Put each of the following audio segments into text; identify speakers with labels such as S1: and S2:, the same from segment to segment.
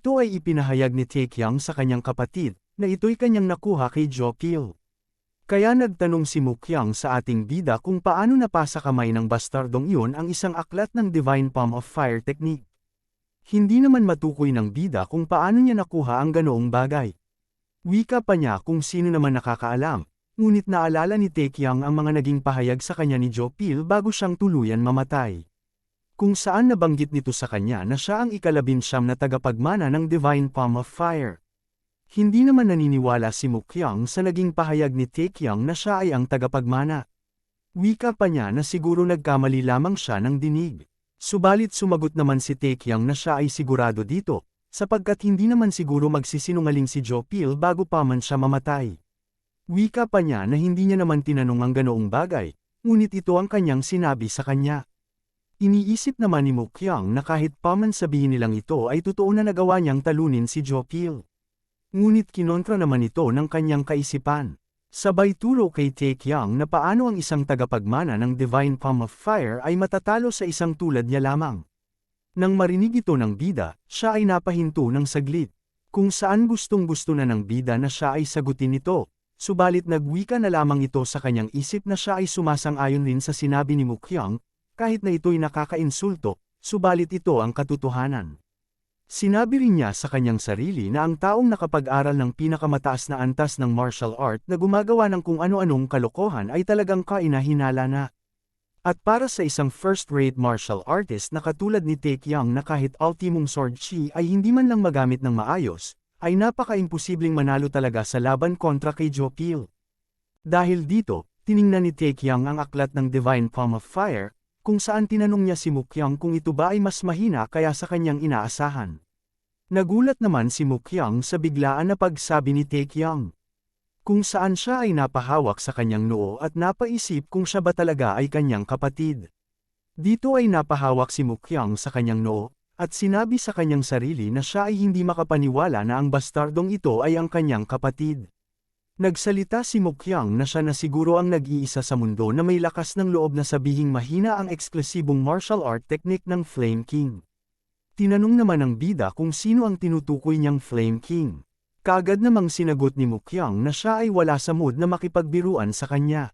S1: Ito ay ipinahayag ni Taekyang sa kanyang kapatid, na ito'y kanyang nakuha kay Jopil. Kaya nagtanong si Mukyang sa ating bida kung paano napasa kamay ng bastardong iyon ang isang aklat ng Divine Palm of Fire technique. Hindi naman matukoy ng bida kung paano niya nakuha ang ganoong bagay. Wika pa niya kung sino naman nakakaalam, ngunit naalala ni Taekyang ang mga naging pahayag sa kanya ni Jopil bago siyang tuluyan mamatay. Kung saan nabanggit nito sa kanya na siya ang ika-19 na tagapagmana ng Divine Palm of Fire. Hindi naman naniniwala si Mukyang sa naging pahayag ni Taekyang na siya ay ang tagapagmana. Wika pa niya na siguro nagkamali lamang siya ng dinig. Subalit sumagot naman si Taekyang na siya ay sigurado dito, sapagkat hindi naman siguro magsisinungaling si Jopil bago pa man siya mamatay. Wika pa niya na hindi niya naman tinanong ang ganoong bagay, ngunit ito ang kanyang sinabi sa kanya. Iniisip naman ni Mukyang na kahit pa man sabihin nilang ito ay totoo na nagawa niyang talunin si Jopil. Ngunit kinontra naman ito ng kanyang kaisipan. Sabay turo kay Taekyang na paano ang isang tagapagmana ng Divine Palm of Fire ay matatalo sa isang tulad niya lamang. Nang marinig ito ng bida, siya ay napahinto ng saglit. Kung saan gustong-gusto na ng bida na siya ay sagutin ito, subalit nagwika na lamang ito sa kanyang isip na siya ay sumasang-ayon rin sa sinabi ni Mukyang, kahit na ito'y nakakainsulto, subalit ito ang katotohanan. Sinabi rin niya sa kanyang sarili na ang taong nakapag-aral ng pinakamataas na antas ng martial art na gumagawa ng kung ano-anong kalokohan ay talagang kainahinala na. At para sa isang first-rate martial artist na katulad ni Taekyang na kahit ultimong sword chi ay hindi man lang magamit ng maayos, ay napaka-imposibleng manalo talaga sa laban kontra kay Jopil. Dahil dito, tiningnan ni Taekyang ang aklat ng Divine Palm of Fire, kung saan tinanong niya si Mukyang kung ito ba ay mas mahina kaya sa kanyang inaasahan. Nagulat naman si Mukyang sa biglaan na pagsabi ni Taekyang. Kung saan siya ay napahawak sa kanyang noo at napaisip kung siya ba talaga ay kanyang kapatid. Dito ay napahawak si Mukyang sa kanyang noo, at sinabi sa kanyang sarili na siya ay hindi makapaniwala na ang bastardong ito ay ang kanyang kapatid. Nagsalita si Mukyang na siya na siguro ang nag-iisa sa mundo na may lakas ng loob na sabihing mahina ang eksklusibong martial art technique ng Flame King. Tinanong naman ng bida kung sino ang tinutukoy niyang Flame King. Kaagad namang sinagot ni Mukyang na siya ay wala sa mood na makipagbiruan sa kanya.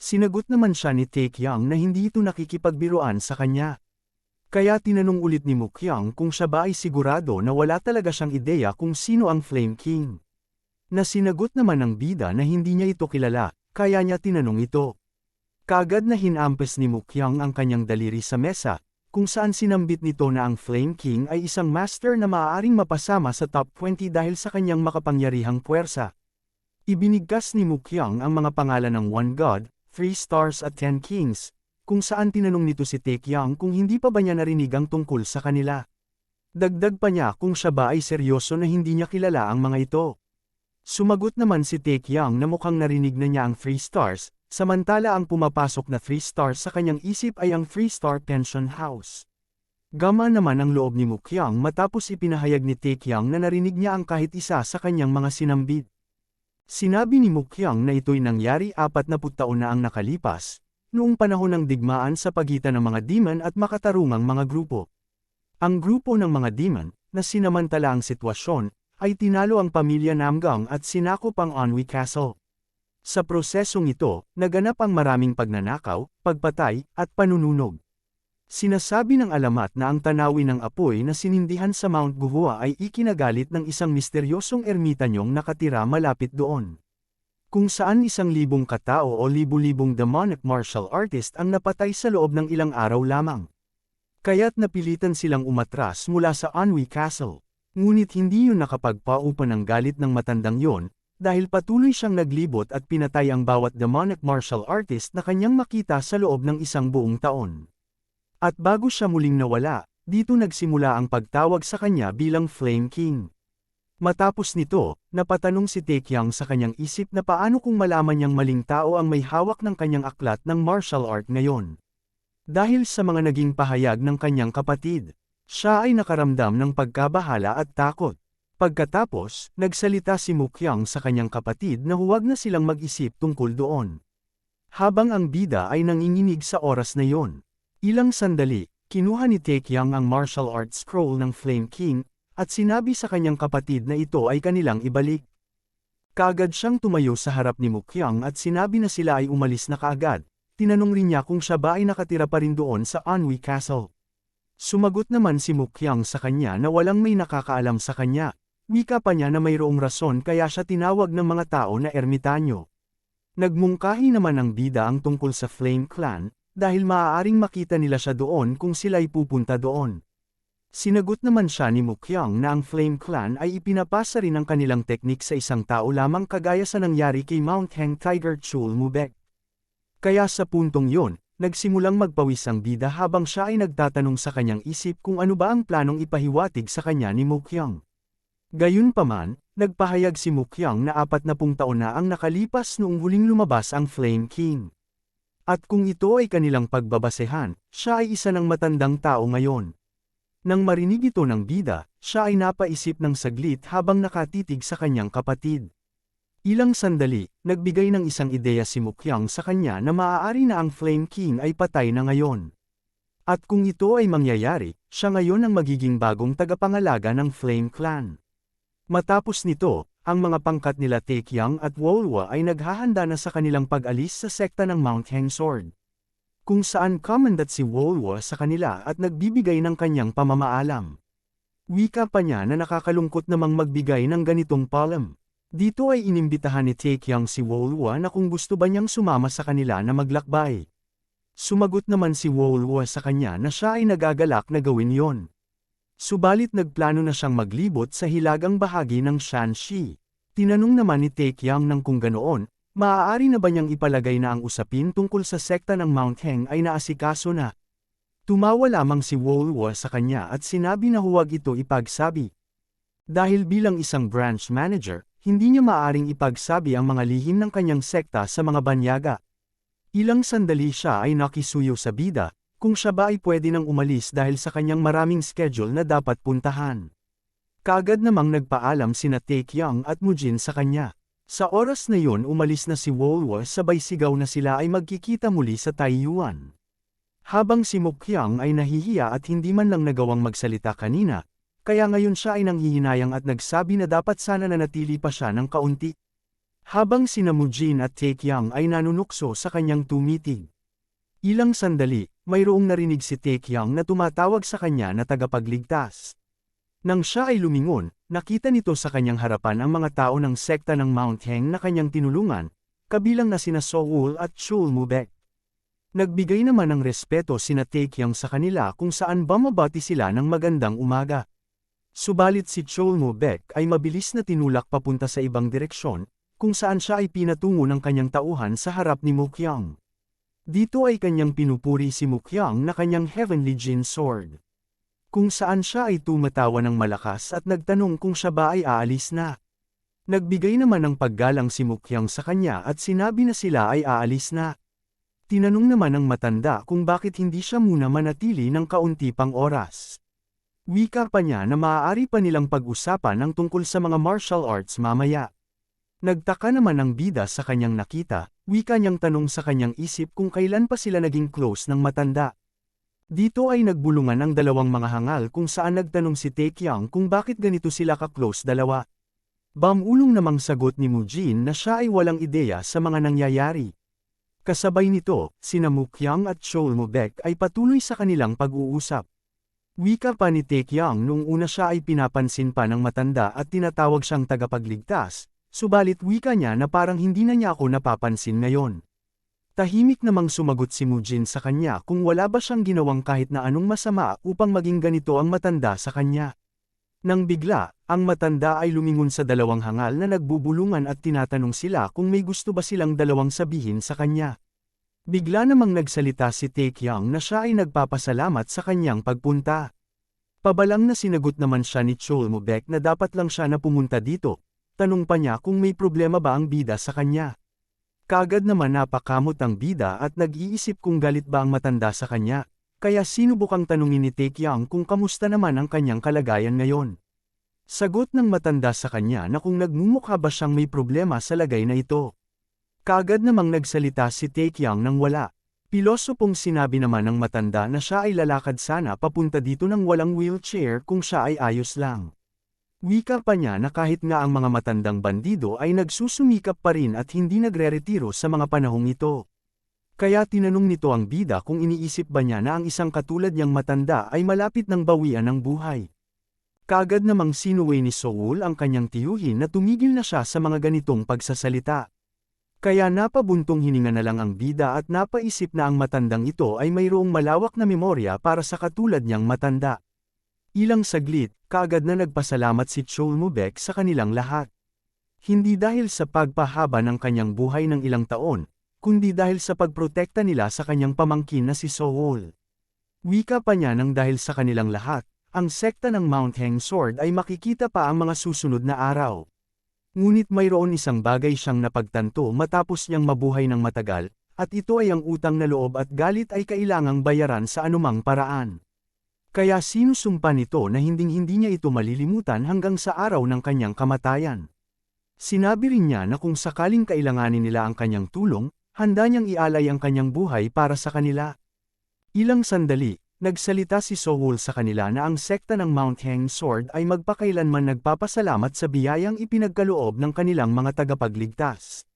S1: Sinagot naman siya ni Taekyang na hindi ito nakikipagbiruan sa kanya. Kaya tinanong ulit ni Mukyang kung siya ba ay sigurado na wala talaga siyang ideya kung sino ang Flame King. Na sinagot naman ng bida na hindi niya ito kilala, kaya niya tinanong ito. Kaagad na hinampes ni Mukyang ang kanyang daliri sa mesa, kung saan sinambit nito na ang Flame King ay isang master na maaaring mapasama sa top 20 dahil sa kanyang makapangyarihang puwersa. Ibinigkas ni Mukyang ang mga pangalan ng 1 God, 3 Stars at 10 Kings, kung saan tinanong nito si Taekyang kung hindi pa ba niya narinig ang tungkol sa kanila. Dagdag pa niya kung siya ba ay seryoso na hindi niya kilala ang mga ito. Sumagot naman si Taekyang na mukhang narinig na niya ang 3 stars, samantala ang pumapasok na 3 stars sa kanyang isip ay ang 3-star pension house. Gama naman ang loob ni Mukyang matapos ipinahayag ni Taekyang na narinig niya ang kahit isa sa kanyang mga sinambit. Sinabi ni Mukyang na ito'y nangyari 40 taon na ang nakalipas, noong panahon ng digmaan sa pagitan ng mga demon at makatarungang mga grupo. Ang grupo ng mga demon, na sinamantala ang sitwasyon, ay tinalo ang pamilya Namgang at sinakop ang Anhui Castle. Sa prosesong ito, naganap ang maraming pagnanakaw, pagpatay, at panununog. Sinasabi ng alamat na ang tanawin ng apoy na sinindihan sa Mount Guhua ay ikinagalit ng isang misteryosong ermitanyong nakatira malapit doon. Kung saan 1,000 katao o libu-libong demonic martial artist ang napatay sa loob ng ilang araw lamang. Kaya't napilitan silang umatras mula sa Anhui Castle. Ngunit hindi yun nakapagpaupa ng galit ng matandang yon, dahil patuloy siyang naglibot at pinatay ang bawat demonic martial artist na kanyang makita sa loob ng isang buong taon. At bago siya muling nawala, dito nagsimula ang pagtawag sa kanya bilang Flame King. Matapos nito, napatanong si Taekyang sa kanyang isip na paano kung malaman niyang maling tao ang may hawak ng kanyang aklat ng martial art ngayon. Dahil sa mga naging pahayag ng kanyang kapatid. Siya ay nakaramdam ng pagkabahala at takot. Pagkatapos, nagsalita si Mukyang sa kanyang kapatid na huwag na silang mag-isip tungkol doon. Habang ang bida ay nanginginig sa oras na yon. Ilang sandali, kinuha ni Taekyang ang martial arts scroll ng Flame King, at sinabi sa kanyang kapatid na ito ay kanilang ibalik. Kaagad siyang tumayo sa harap ni Mukyang at sinabi na sila ay umalis na kaagad. Tinanong rin niya kung siya ba ay nakatira pa rin doon sa Anhui Castle. Sumagot naman si Mukyang sa kanya na walang may nakakaalam sa kanya. Wika pa niya na mayroong rason kaya siya tinawag ng mga tao na ermitanyo. Nagmungkahi naman ang bida ang tungkol sa Flame Clan, dahil maaaring makita nila siya doon kung sila'y pupunta doon. Sinagot naman siya ni Mukyang na ang Flame Clan ay ipinapasa rin ang kanilang teknik sa isang tao lamang kagaya sa nangyari kay Mount Heng Tiger Chul Mubek. Kaya sa puntong yon, nagsimulang magpawis ang bida habang siya ay nagtatanong sa kanyang isip kung ano ba ang planong ipahiwatig sa kanya ni Mukyang. Gayunpaman, nagpahayag si Mukyang na 40 taon na ang nakalipas noong huling lumabas ang Flame King. At kung ito ay kanilang pagbabasehan, siya ay isa ng matandang tao ngayon. Nang marinig ito ng bida, siya ay napaisip ng saglit habang nakatitig sa kanyang kapatid. Ilang sandali, nagbigay ng isang ideya si Mukyang sa kanya na maaari na ang Flame King ay patay na ngayon. At kung ito ay mangyayari, siya ngayon ang magiging bagong tagapangalaga ng Flame Clan. Matapos nito, ang mga pangkat nila Taekyang at Wolwa ay naghahanda na sa kanilang pag-alis sa sekta ng Mount Heng Sword. Kung saan commandant si Wolwa sa kanila at nagbibigay ng kanyang pamamaalam. Wika pa niya na nakakalungkot namang magbigay ng ganitong paalam. Dito ay inimbitahan ni Taekyang si Wolwa na kung gusto ba niyang sumama sa kanila na maglakbay. Sumagot naman si Wolwa sa kanya na siya ay nagagalak na gawin yon. Subalit nagplano na siyang maglibot sa hilagang bahagi ng Shanxi. Tinanong naman ni Taekyang ng kung ganoon, maaari na ba niyang ipalagay na ang usapin tungkol sa sekta ng Mount Heng ay naasikaso na? Tumawa lamang si Wolwa sa kanya at sinabi na huwag ito ipagsabi. Dahil bilang isang branch manager, hindi niya maaring ipagsabi ang mga lihim ng kanyang sekta sa mga banyaga. Ilang sandali siya ay nakisuyo sa bida, kung siya ba ay pwede nang umalis dahil sa kanyang maraming schedule na dapat puntahan. Kaagad namang nagpaalam sina Taekyang at Mujin sa kanya. Sa oras na yon umalis na si Wolwa sabay sigaw na sila ay magkikita muli sa Taiyuan. Habang si Mukyang ay nahihiya at hindi man lang nagawang magsalita kanina, kaya ngayon siya ay nanghihinayang at nagsabi na dapat sana nanatili pa siya ng kaunti. Habang sina Mujin at Taekyang ay nanunukso sa kanyang tumitig. Ilang sandali, mayroong narinig si Taekyang na tumatawag sa kanya na tagapagligtas. Nang siya ay lumingon, nakita nito sa kanyang harapan ang mga tao ng sekta ng Mount Heng na kanyang tinulungan, kabilang na sina Soul at Chul Mubek. Nagbigay naman ng respeto sina Taekyang sa kanila kung saan bumabati sila ng magandang umaga. Subalit si Chul Mubek ay mabilis na tinulak papunta sa ibang direksyon, kung saan siya ay pinatungo ng kanyang tauhan sa harap ni Mukyang. Dito ay kanyang pinupuri si Mukyang na kanyang Heavenly Jin Sword. Kung saan siya ay tumatawa ng malakas at nagtanong kung siya ba ay aalis na. Nagbigay naman ng paggalang si Mukyang sa kanya at sinabi na sila ay aalis na. Tinanong naman ng matanda kung bakit hindi siya muna manatili ng kaunti pang oras. Wika pa niya na maaari pa nilang pag-usapan ang tungkol sa mga martial arts mamaya. Nagtaka naman ang bida sa kanyang nakita, wika niyang tanong sa kanyang isip kung kailan pa sila naging close ng matanda. Dito ay nagbulungan ang dalawang mga hangal kung saan nagtanong si Taekyang kung bakit ganito sila ka-close dalawa. Bamulong namang sagot ni Mujin na siya ay walang ideya sa mga nangyayari. Kasabay nito, sina Mukyang at Chul Mubek ay patuloy sa kanilang pag-uusap. Wika pa ni Taekyang nung una siya ay pinapansin pa ng matanda at tinatawag siyang tagapagligtas, subalit wika niya na parang hindi na niya ako napapansin ngayon. Tahimik namang sumagot si Mujin sa kanya kung wala ba siyang ginawang kahit na anong masama upang maging ganito ang matanda sa kanya. Nang bigla, ang matanda ay lumingon sa dalawang hangal na nagbubulungan at tinatanong sila kung may gusto ba silang dalawang sabihin sa kanya. Bigla namang nagsalita si Taekyang na siya ay nagpapasalamat sa kanyang pagpunta. Pabalang na sinagot naman siya ni Chul Mubek na dapat lang siya na pumunta dito. Tanong pa niya kung may problema ba ang bida sa kanya. Kaagad naman napakamot ang bida at nag-iisip kung galit ba ang matanda sa kanya, kaya sinubukang tanungin ni Taekyang kung kamusta naman ang kanyang kalagayan ngayon. Sagot ng matanda sa kanya na kung nagmumukha ba siyang may problema sa lagay na ito. Kaagad namang nagsalita si Taekyang nang wala. Pilosopong sinabi naman ng matanda na siya ay lalakad sana papunta dito ng walang wheelchair kung siya ay ayos lang. Wika pa niya na kahit nga ang mga matandang bandido ay nagsusumikap pa rin at hindi nagre-retiro sa mga panahong ito. Kaya tinanong nito ang bida kung iniisip ba niya na ang isang katulad niyang matanda ay malapit ng bawian ng buhay. Kaagad namang sinuway ni Soul ang kanyang tiyuhin na tumigil na siya sa mga ganitong pagsasalita. Kaya napabuntong hininga na lang ang bida at napaisip na ang matandang ito ay mayroong malawak na memorya para sa katulad niyang matanda. Ilang saglit, kaagad na nagpasalamat si Cholmubek sa kanilang lahat. Hindi dahil sa pagpahaba ng kanyang buhay ng ilang taon, kundi dahil sa pagprotekta nila sa kanyang pamangkin na si Soul. Wika pa niya nang dahil sa kanilang lahat, ang sekta ng Mount Heng Sword ay makikita pa ang mga susunod na araw. Ngunit mayroon isang bagay siyang napagtanto matapos niyang mabuhay ng matagal, at ito ay ang utang na loob at galit ay kailangang bayaran sa anumang paraan. Kaya sinusumpa nito na hinding-hindi niya ito malilimutan hanggang sa araw ng kanyang kamatayan. Sinabi rin niya na kung sakaling kailanganin nila ang kanyang tulong, handa niyang ialay ang kanyang buhay para sa kanila. Ilang sandali, nagsalita si Soul sa kanila na ang sekta ng Mount Heng Sword ay magpakailanman nagpapasalamat sa biyayang ipinagkaloob ng kanilang mga tagapagligtas.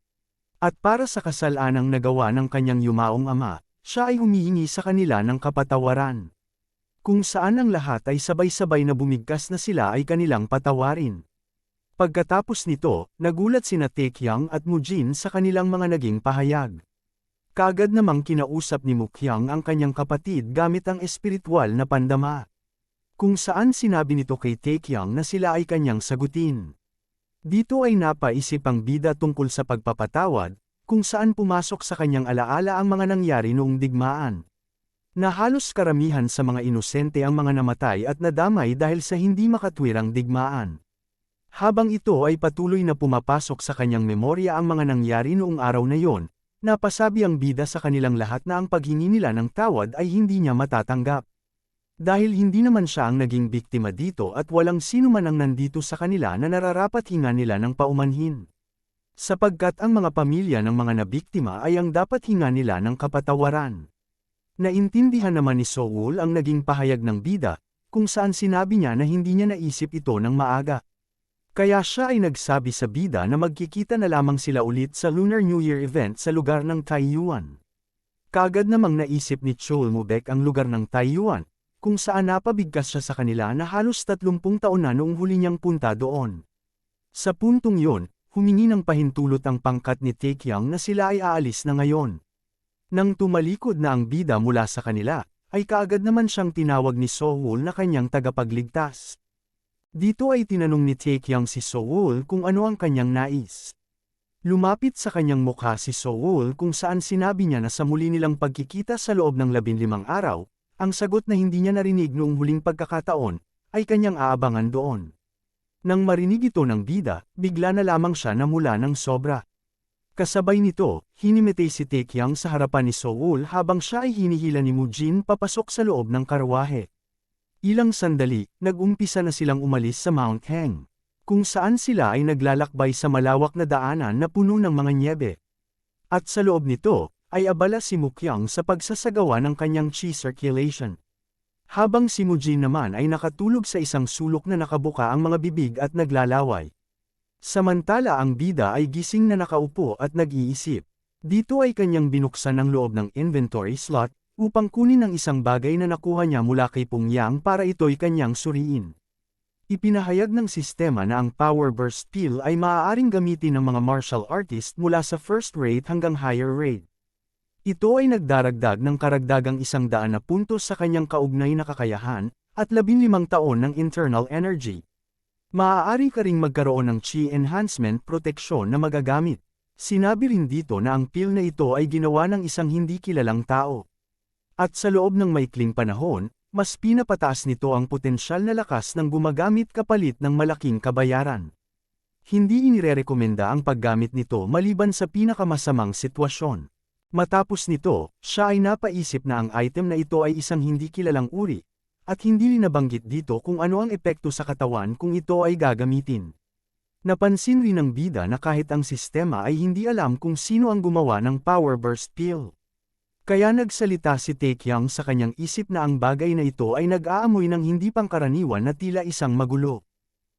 S1: At para sa kasalanang nagawa ng kanyang yumaong ama, siya ay humihingi sa kanila ng kapatawaran. Kung saan ang lahat ay sabay-sabay na bumigkas na sila ay kanilang patawarin. Pagkatapos nito, nagulat sina Taekyang at Mujin sa kanilang mga naging pahayag. Kaagad namang kinausap ni Mukyang ang kanyang kapatid gamit ang espiritual na pandama. Kung saan sinabi nito kay Taekyang na sila ay kanyang sagutin. Dito ay napaisip ang bida tungkol sa pagpapatawad, kung saan pumasok sa kanyang alaala ang mga nangyari noong digmaan. Na halos karamihan sa mga inosente ang mga namatay at nadamay dahil sa hindi makatwirang digmaan. Habang ito ay patuloy na pumapasok sa kanyang memorya ang mga nangyari noong araw na yon, napasabi ang bida sa kanilang lahat na ang paghingi nila ng tawad ay hindi niya matatanggap. Dahil hindi naman siya ang naging biktima dito at walang sino man ang nandito sa kanila na nararapat hinga nila ng paumanhin. Sapagkat ang mga pamilya ng mga nabiktima ay ang dapat hinga nila ng kapatawaran. Naintindihan naman ni Soul ang naging pahayag ng bida, kung saan sinabi niya na hindi niya naisip ito ng maaga. Kaya siya ay nagsabi sa bida na magkikita na lamang sila ulit sa Lunar New Year event sa lugar ng Taiyuan. Kaagad namang naisip ni Cholmubek ang lugar ng Taiyuan, kung saan napabigkas siya sa kanila na halos 30 taon na noong huli niyang punta doon. Sa puntong yon, humingi ng pahintulot ang pangkat ni Taekyang na sila ay aalis na ngayon. Nang tumalikod na ang bida mula sa kanila, ay kaagad naman siyang tinawag ni Soul na kanyang tagapagligtas. Dito ay tinanong ni Taekyang si Soul kung ano ang kanyang nais. Lumapit sa kanyang mukha si Soul kung saan sinabi niya na sa muli nilang pagkikita sa loob ng 15 araw, ang sagot na hindi niya narinig noong huling pagkakataon, ay kanyang aabangan doon. Nang marinig ito ng bida, bigla na lamang siya namula ng sobra. Kasabay nito, hinimitay si Taekyang sa harapan ni Soul habang siya ay hinihila ni Mujin papasok sa loob ng karwahe. Ilang sandali, nag-umpisa na silang umalis sa Mount Heng, kung saan sila ay naglalakbay sa malawak na daanan na puno ng mga nyebe. At sa loob nito, ay abala si Mukyang sa pagsasagawa ng kanyang chi circulation. Habang si Mujin naman ay nakatulog sa isang sulok na nakabuka ang mga bibig at naglalaway. Samantala ang bida ay gising na nakaupo at nag-iisip. Dito ay kanyang binuksan ang loob ng inventory slot, upang kunin ang isang bagay na nakuha niya mula kay Pungyang para ito'y kanyang suriin. Ipinahayag ng sistema na ang Power Burst Pill ay maaaring gamitin ng mga martial artist mula sa first rate hanggang higher rate. Ito ay nagdaragdag ng karagdagang 100 na puntos sa kanyang kaugnay na kakayahan, at 15 taon ng internal energy. Maaari ka ring magkaroon ng chi enhancement proteksyon na magagamit. Sinabi rin dito na ang pill na ito ay ginawa ng isang hindi kilalang tao. At sa loob ng maikling panahon, mas pinapataas nito ang potensyal na lakas ng gumagamit kapalit ng malaking kabayaran. Hindi inirerekomenda ang paggamit nito maliban sa pinakamasamang sitwasyon. Matapos nito, siya ay napaisip na ang item na ito ay isang hindi kilalang uri. At hindi nabanggit dito kung ano ang epekto sa katawan kung ito ay gagamitin. Napansin rin ng bida na kahit ang sistema ay hindi alam kung sino ang gumawa ng Power Burst Pill. Kaya nagsalita si Taekyang sa kanyang isip na ang bagay na ito ay nag-aamoy ng hindi pangkaraniwan na tila isang magulo.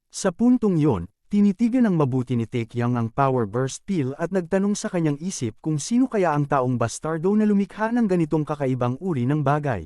S1: Sa puntong yon, tinitigan ng mabuti ni Taecyeon ang Power Burst Pill at nagtanong sa kanyang isip kung sino kaya ang taong bastardo na lumikha ng ganitong kakaibang uri ng bagay.